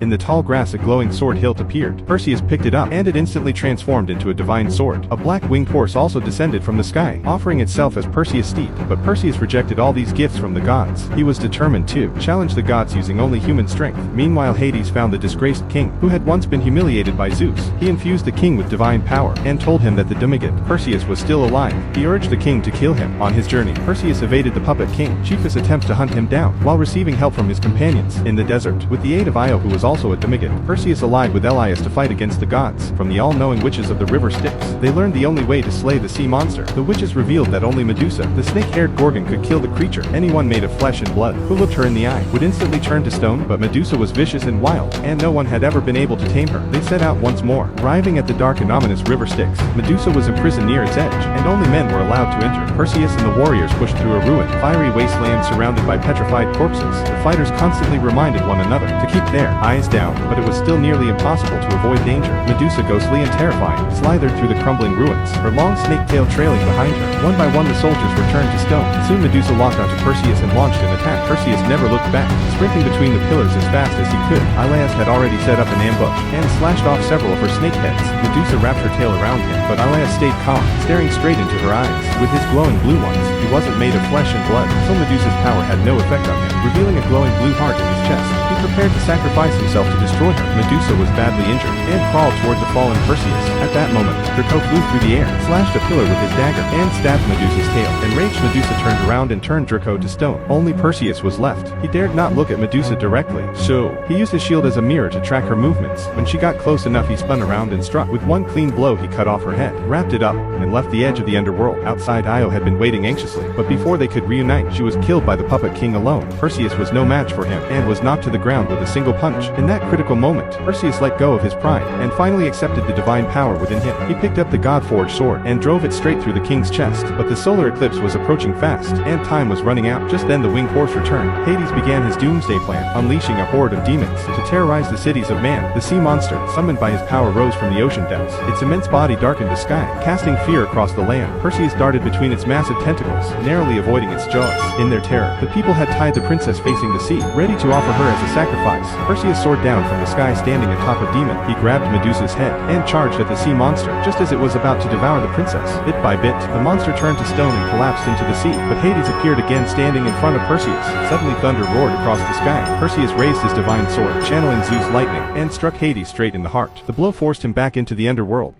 In the tall grass a glowing sword hilt appeared. Perseus picked it up, and it instantly transformed into a divine sword. A black winged horse also descended from the sky, offering itself as Perseus' steed. But Perseus rejected all these gifts from the gods. He was determined to challenge the gods using only human strength. Meanwhile, Hades found the disgraced king, who had once been humiliated by Zeus. He infused the king with divine power, and told him that the demigod, Perseus, was still alive. He urged the king to kill him. On his journey, Perseus evaded the puppet king. Chiefus attempts to hunt him down, while receiving help from his companions. In the desert, with the aid of Io, who was also a demigod, Perseus allied with Elyas to fight against the gods. From the all-knowing witches of the river Stix, they learned the only way to slay the sea monster. The witches revealed that only Medusa, the snake-haired gorgon, could kill the creature. Anyone made of flesh and blood who looked her in the eye would instantly turn to stone, but Medusa was vicious and wild, and no one had ever been able to tame her. They set out once more. Arriving at the dark and ominous river Stix, Medusa was imprisoned near its edge, and only men were allowed to enter. Perseus and the warriors pushed through a ruined, fiery wasteland surrounded by petrified corpses. The fighters constantly reminded one another to keep their eyes down, but it was still nearly impossible to avoid danger. Medusa, ghostly and terrifying, slithered through the crumbling ruins, her long snake tail trailing behind her. One by one the soldiers were turned to stone. Soon Medusa locked onto Perseus and launched an attack. Perseus never looked back, sprinting between the pillars as fast as he could. Elyas had already set up an ambush, and slashed off several of her snake heads. Medusa wrapped her tail around him, but Elyas stayed calm, staring straight into her eyes. With his glowing blue ones, he wasn't made of flesh and blood, so Medusa's power had no effect on him, revealing a glowing blue heart in his chest. He prepared to sacrifice himself to destroy her. Medusa was badly injured, and crawled toward the fallen Perseus. At that moment, Draco flew through the air, slashed a pillar with his dagger, and stabbed Medusa's tail. Enraged, Medusa turned around and turned Draco to stone. Only Perseus was left. He dared not look at Medusa directly, so he used his shield as a mirror to track her movements. When she got close enough, he spun around and struck. With one clean blow, he cut off her head, wrapped it up, and left the edge of the underworld. Outside, Io had been waiting anxiously, but before they could reunite, she was killed by the puppet king alone. Perseus was no match for him, and was knocked to the ground with a single punch. In that critical moment, Perseus let go of his pride, and finally accepted the divine power within him. He picked up the god-forged sword, and drove it straight through the king's chest. But the solar eclipse was approaching fast, and time was running out. Just then the winged horse returned. Hades began his doomsday plan, unleashing a horde of demons to terrorize the cities of man. The sea monster, summoned by his power, rose from the ocean depths. Its immense body darkened the sky, casting fear across the land. Perseus darted between its massive tentacles, narrowly avoiding its jaws. In their terror, the people had tied the princess facing the sea, ready to offer her as a sacrifice. Perseus soared down from the sky, standing atop a demon. He grabbed Medusa's head, and charged at the sea monster. Just as it was about to devour the princess, bit by bit, the monster turned to stone and collapsed into the sea. But Hades appeared again, standing in front of Perseus. Suddenly thunder roared across the sky. Perseus raised his divine sword, channeling Zeus' lightning, and struck Hades straight in the heart. The blow forced him back into the underworld.